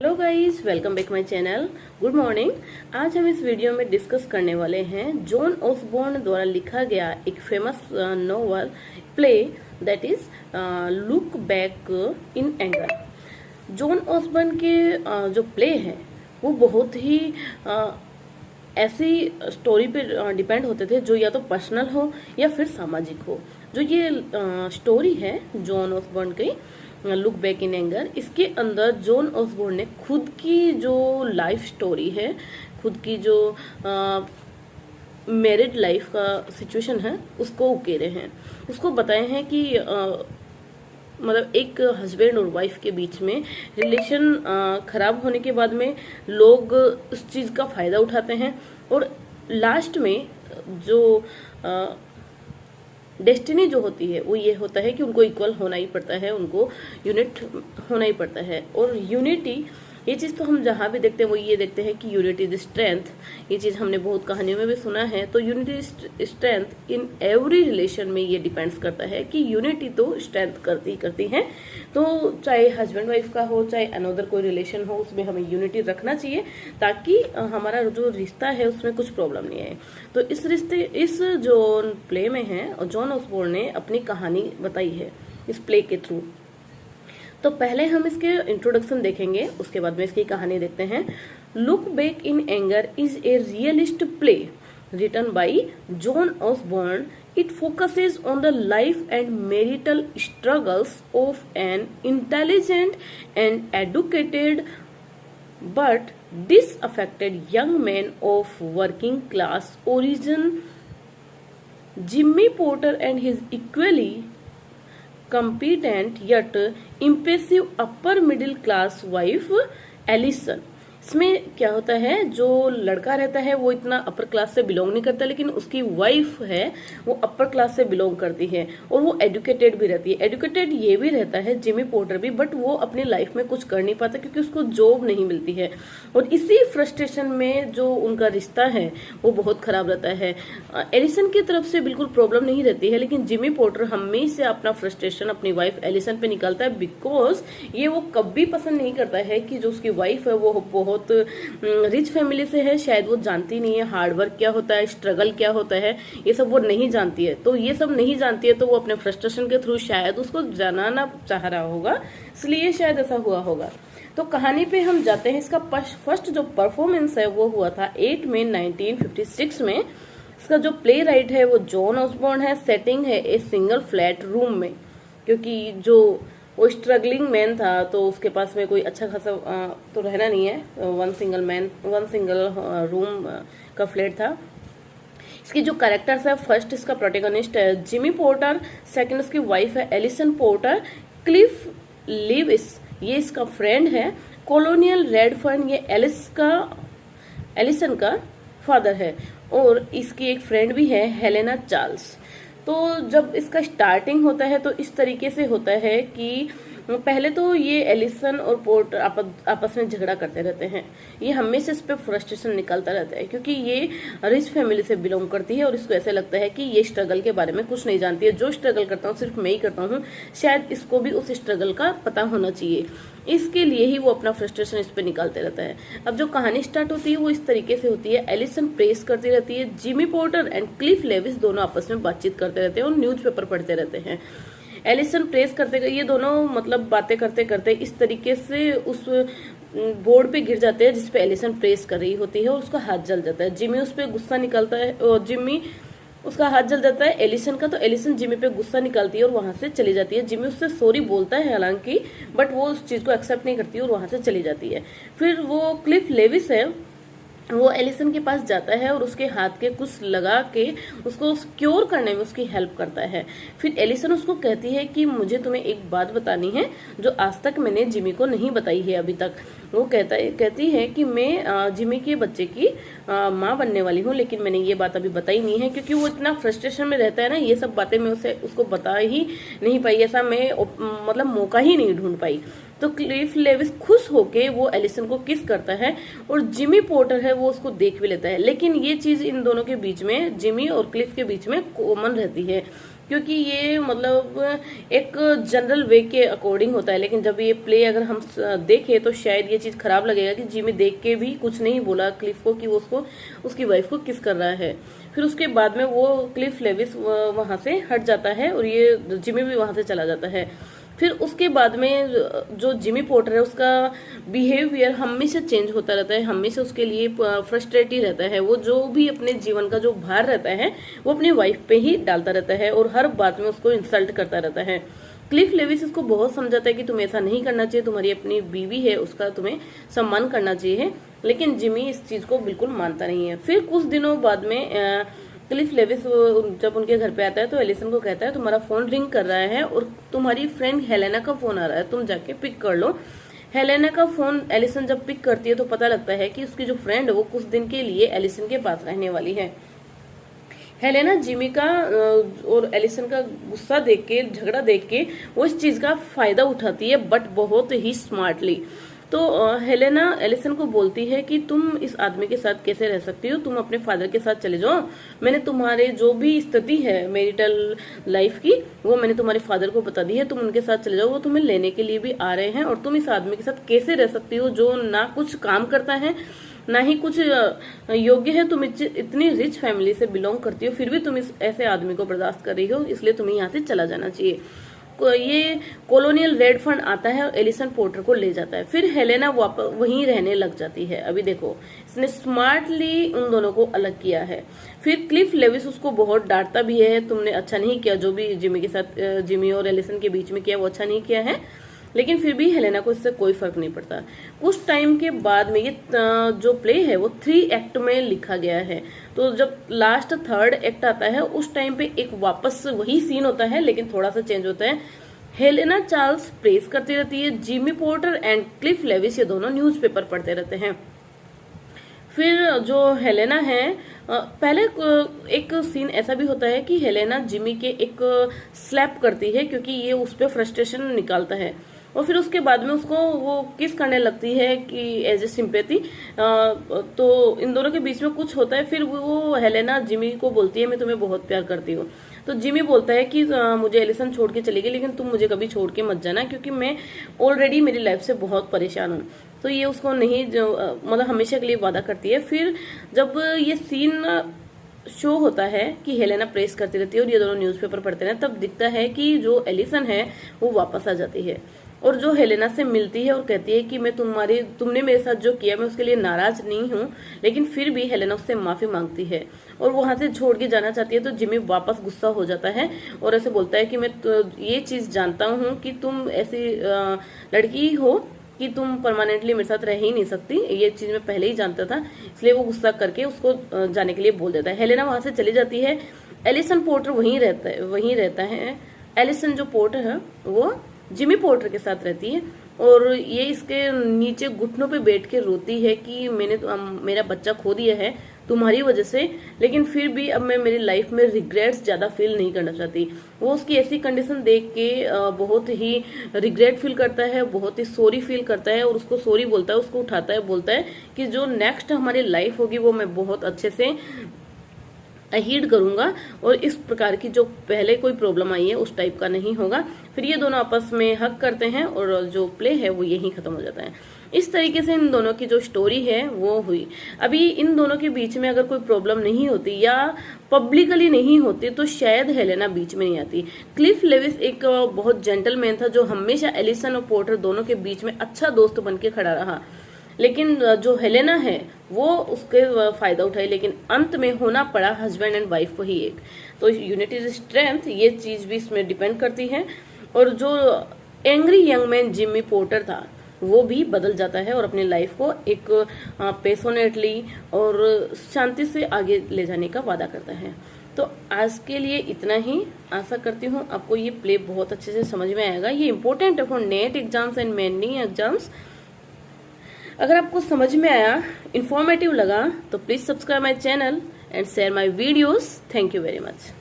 Hello guys, welcome back my channel. Good morning. आज हम इस वीडियो में डिस्कस करने वाले हैं जॉन ऑसबॉर्न द्वारा लिखा गया एक famous novel play that is Look Back in Anger. John Osborne के जो प्ले है वो बहुत ही ऐसी स्टोरी पे डिपेंड होते थे जो या तो पर्सनल हो या फिर सामाजिक हो। जो ये स्टोरी है जॉन ऑसबॉर्न की लुक बैक इन एंगर, इसके अंदर जॉन ऑसबॉर्न ने खुद की जो लाइफ स्टोरी है, खुद की जो मैरिड लाइफ का सिचुएशन है उसको उकेरे हैं। उसको बताए हैं कि मतलब एक हस्बैंड और वाइफ के बीच में रिलेशन खराब होने के बाद में लोग उस चीज का फायदा उठाते हैं और लास्ट में जो डेस्टिनी जो होती है वो ये होता है कि उनको इक्वल होना ही पड़ता है, उनको यूनिट होना ही पड़ता है। और यूनिटी ये चीज़ तो हम जहाँ भी देखते हैं वो ये देखते हैं कि यूनिटी इज स्ट्रेंथ। ये चीज़ हमने बहुत कहानियों में भी सुना है। तो unity strength in every relation में ये डिपेंड्स करता है कि यूनिटी तो स्ट्रेंथ करती है। तो चाहे हस्बैंड वाइफ का हो, चाहे अनदर कोई रिलेशन हो, उसमें हमें यूनिटी रखना चाहिए ताकि हमारा जो रिश्ता है उसमें कुछ प्रॉब्लम नहीं आए। तो इस जो प्ले में है जॉन ऑसबॉर्न ने अपनी कहानी बताई है इस प्ले के थ्रू। तो पहले हम इसके इंट्रोडक्शन देखेंगे, उसके बाद में इसकी कहानी देखते हैं। Look Back in Anger is a realist play written by John Osborne. It focuses on the life and marital struggles of an intelligent and educated but disaffected young man of working class origin, Jimmy Porter, and his equally competent yet impressive upper middle class wife Allison। इसमें क्या होता है, जो लड़का रहता है वो इतना अपर क्लास से बिलोंग नहीं करता, लेकिन उसकी वाइफ है वो अपर क्लास से बिलोंग करती है और वो एजुकेटेड भी रहती है। एजुकेटेड ये भी रहता है जिमी पोर्टर भी, बट वो अपनी लाइफ में कुछ कर नहीं पाता क्योंकि उसको जॉब नहीं मिलती है। और इसी फ्रस्ट्रेशन में जो उनका रिश्ता है वो बहुत खराब रहता है। एलिसन की तरफ से बिल्कुल प्रॉब्लम नहीं रहती है, लेकिन जिमी पोर्टर हमेशा अपना फ्रस्ट्रेशन अपनी वाइफ एलिसन पे निकालता है, बिकॉज ये वो कभी पसंद नहीं करता है कि जो उसकी वाइफ है वो बहुत रिच फैमिली से है, शायद वो जानती नहीं है हार्डवर्क क्या होता है, स्ट्रगल क्या होता है, ये सब वो नहीं जानती है। तो ये सब नहीं जानती है तो वो अपने फ्रस्ट्रेशन के थ्रू शायद उसको जनाना चाह रहा होगा, इसलिए शायद ऐसा हुआ होगा। तो कहानी पे हम जाते हैं। इसका फर्स्ट जो परफॉर्मेंस है वो हुआ था 8 मई 1956 में। इसका जो प्ले राइट है वो जॉन ऑसबॉर्न है। सेटिंग है ए सिंगल फ्लैट रूम में, क्योंकि जो वो स्ट्रगलिंग मैन था तो उसके पास में कोई अच्छा खासा तो रहना नहीं है। वन सिंगल रूम का फ्लैट था। इसकी जो कैरेक्टर्स है, फर्स्ट इसका प्रोटेगनिस्ट है जिमी पोर्टर, सेकंड इसकी वाइफ है एलिसन पोर्टर, क्लिफ लिविस ये इसका फ्रेंड है, कॉलोनियल रेडफर्न ये एलिसन का फादर है, और इसकी एक फ्रेंड भी है हेलेना चार्ल्स। तो जब इसका स्टार्टिंग होता है तो इस तरीके से होता है कि पहले तो ये एलिसन और पोर्टर आपस में झगड़ा करते रहते हैं। ये हमेशा इस पे फ्रस्ट्रेशन निकलता रहता है क्योंकि ये रिच फैमिली से बिलोंग करती है और इसको ऐसा लगता है कि ये स्ट्रगल के बारे में कुछ नहीं जानती है। जो स्ट्रगल करता हूँ सिर्फ मैं ही करता हूँ, शायद इसको भी उस स्ट्रगल का पता होना चाहिए। इसके लिए ही वो अपना फ्रस्ट्रेशन इस पे निकालते रहता है। अब जो कहानी स्टार्ट होती है वो इस तरीके से होती है। एलिसन प्रेस करती रहती है, Jimmy Porter and Cliff Lewis दोनों आपस में बातचीत करते रहते हैं और न्यूज़पेपर पढ़ते रहते हैं। एलिसन प्रेस करते ये दोनों मतलब बातें करते करते इस तरीके से उस बोर्ड पे गिर जाते हैं जिसपे एलिसन प्रेस कर रही होती है और उसका हाथ जल जाता है। जिमी उस पे गुस्सा निकालता है और जिमी उसका हाथ जल जाता है एलिसन का, तो एलिसन जिमी पे गुस्सा निकालती है और वहां से चली जाती है। जिमी उससे सॉरी बोलता है हालांकि, बट वो उस चीज को एक्सेप्ट नहीं करती और वहां से चली जाती है। फिर वो क्लिफ लेविस है, वो एलिसन के पास जाता है और उसके हाथ के कुछ लगा के उसको क्योर करने में उसकी हेल्प करता है। फिर एलिसन उसको कहती है कि मुझे तुम्हें एक बात बतानी है जो आज तक मैंने जिमी को नहीं बताई है अभी तक। वो कहती है कि मैं जिमी के बच्चे की माँ बनने वाली हूँ, लेकिन मैंने ये बात अभी बताई नहीं है क्योंकि वो इतना फ्रस्ट्रेशन में रहता है ना, ये सब बातें मैं उसको बता ही नहीं पाई, ऐसा मैं मतलब मौका ही नहीं ढूंढ पाई। तो क्लिफ लेविस खुश होके वो एलिसन को किस करता है और जिमी पोर्टर है वो उसको देख भी लेता है। लेकिन ये चीज इन दोनों के बीच में, जिमी और क्लिफ के बीच में कॉमन रहती है क्योंकि ये मतलब एक जनरल वे के अकॉर्डिंग होता है, लेकिन जब ये प्ले अगर हम देखें तो शायद ये चीज खराब लगेगा कि जिमी देख के भी कुछ नहीं बोला क्लिफ को कि वो उसको उसकी वाइफ को किस कर रहा है। फिर उसके बाद में वो क्लिफ लेविस वहां से हट जाता है और ये जिमी भी वहां से चला जाता है। फिर उसके बाद में जो जिमी पोर्टर है उसका बिहेवियर हमेशा चेंज होता रहता है, हमेशा उसके लिए फ्रस्ट्रेट ही रहता है। वो जो भी अपने जीवन का जो भार रहता है वो अपनी वाइफ पे ही डालता रहता है और हर बात में उसको इंसल्ट करता रहता है। क्लिफ लेविस इसको बहुत समझाता है कि तुम्हें ऐसा नहीं करना चाहिए, तुम्हारी अपनी बीवी है उसका तुम्हें सम्मान करना चाहिए, लेकिन जिमी इस चीज को बिल्कुल मानता नहीं है। फिर कुछ दिनों बाद में क्लिफ लेविस जब उनके घर पे आता है तो एलिसन को कहता है तुम्हारा फोन रिंग कर रहा है और तुम्हारी फ्रेंड हेलेना का फोन आ रहा है, तुम जाके पिक कर लो। हेलेना का फोन एलिसन जब पिक करती है तो पता लगता है कि उसकी जो फ्रेंड है वो कुछ दिन के लिए एलिसन के पास रहने वाली है। हेलेना जिमी का और एलिसन का गुस्सा देख के, झगड़ा देख के वो इस चीज का फायदा उठाती है, बट बहुत ही स्मार्टली। तो हेलेना एलिसन को बोलती है कि तुम इस आदमी के साथ कैसे रह सकती हो, तुम अपने फादर के साथ चले जाओ। मैंने तुम्हारे जो भी स्थिति है मैरिटल लाइफ की वो मैंने तुम्हारे फादर को बता दी है, तुम उनके साथ चले जाओ, वो तुम्हें लेने के लिए भी आ रहे हैं। और तुम इस आदमी के साथ कैसे रह सकती हो जो ना कुछ काम करता है ना ही कुछ योग्य है, तुम इतनी रिच फैमिली से बिलोंग करती हो, फिर भी तुम इस ऐसे आदमी को बर्दाश्त कर रही हो, इसलिए तुम्हें यहाँ से चला जाना चाहिए। ये कॉलोनियल रेड फंड आता है और एलिसन पोर्टर को ले जाता है। फिर हेलेना वापस वहीं रहने लग जाती है। अभी देखो इसने स्मार्टली उन दोनों को अलग किया है। फिर क्लिफ लेविस उसको बहुत डांटता भी है, तुमने अच्छा नहीं किया, जो भी जिमी के साथ जिमी और एलिसन के बीच में किया वो अच्छा नहीं किया है। लेकिन फिर भी हेलेना को इससे कोई फर्क नहीं पड़ता। कुछ टाइम के बाद में ये जो प्ले है वो 3 एक्ट में लिखा गया है। तो जब लास्ट 3rd एक्ट आता है उस टाइम पे एक वापस वही सीन होता है, लेकिन थोड़ा सा चेंज होता है। हेलेना चार्ल्स प्रेस करती रहती है, Jimmy Porter and Cliff Lewis ये दोनों न्यूज़पेपर पढ़ते रहते हैं। फिर जो हेलेना है पहले एक सीन ऐसा भी होता है कि हेलेना जिमी के एक स्लैप करती है क्योंकि ये उस पर फ्रस्ट्रेशन निकालता है, और फिर उसके बाद में उसको वो किस करने लगती है कि एज ए सिंपैथी। तो इन दोनों के बीच में कुछ होता है। फिर वो हेलेना जिमी को बोलती है मैं तुम्हें बहुत प्यार करती हूँ। तो जिमी बोलता है कि मुझे एलिसन छोड़ के चली गई, लेकिन तुम मुझे कभी छोड़ के मत जाना क्योंकि मैं ऑलरेडी मेरी लाइफ से बहुत परेशान हूँ। तो ये उसको नहीं मतलब हमेशा के लिए वादा करती है। फिर जब ये सीन शो होता है कि हेलेना प्रेस करती रहती है और ये दोनों न्यूज़पेपर पढ़ते हैं, तब दिखता है कि जो एलिसन है वो वापस आ जाती है और जो हेलेना से मिलती है और कहती है कि मैं तुमने मेरे साथ जो किया मैं उसके लिए नाराज नहीं हूँ, लेकिन फिर भी हेलेना उससे माफी मांगती है और वहां से छोड़ के जाना चाहती है। तो जिमी वापस गुस्सा हो जाता है और ऐसे बोलता है कि मैं ये चीज जानता हूँ कि तुम ऐसी लड़की हो कि तुम परमानेंटली मेरे साथ रह ही नहीं सकती, ये चीज मैं पहले ही जानता था, इसलिए वो गुस्सा करके उसको जाने के लिए बोल देता है। हेलेना वहां से चली जाती है। एलिसन पोर्टर वहीं रहता है। एलिसन जो पोर्टर है वो जिमी पोर्टर के साथ रहती है और ये इसके नीचे घुटनों पे बैठ के रोती है कि मैंने मेरा बच्चा खो दिया है तुम्हारी वजह से, लेकिन फिर भी अब मैं मेरी लाइफ में रिग्रेट्स ज्यादा फील नहीं करना चाहती। वो उसकी ऐसी कंडीशन देख के बहुत ही रिग्रेट फील करता है, बहुत ही सॉरी फील करता है और उसको सॉरी बोलता है, उसको उठाता है, बोलता है कि जो नेक्स्ट हमारी लाइफ होगी वो मैं बहुत अच्छे से हीड करूंगा और इस प्रकार की जो पहले कोई प्रॉब्लम आई है उस टाइप का नहीं होगा। फिर ये दोनों आपस में हक करते हैं और जो प्ले है वो यहीं खत्म हो जाता है। इस तरीके से इन दोनों की जो स्टोरी है वो हुई। अभी इन दोनों के बीच में अगर कोई प्रॉब्लम नहीं होती या पब्लिकली नहीं होती तो शायद हेलेना बीच में नहीं आती। क्लिफ लेविस एक बहुत जेंटलमैन था जो हमेशा एलिसन और पोर्टर दोनों के बीच में अच्छा दोस्त बन के खड़ा रहा, लेकिन जो हेलेना है वो उसके फायदा उठाई, लेकिन अंत में होना पड़ा हस्बैंड एंड वाइफ को ही एक। तो यूनिटी इज स्ट्रेंथ, ये चीज भी इसमें डिपेंड करती है। और जो angry young man Jimmy porter था वो भी बदल जाता है और अपनी लाइफ को एक पैशनेटली और शांति से आगे ले जाने का वादा करता है। तो आज के लिए इतना ही। आशा करती हूँ आपको ये प्ले बहुत अच्छे से समझ में आएगा। ये इंपॉर्टेंट है for net exams and many exams. अगर आपको समझ में आया, इंफॉर्मेटिव लगा, तो please subscribe my channel and share my videos. Thank you very much.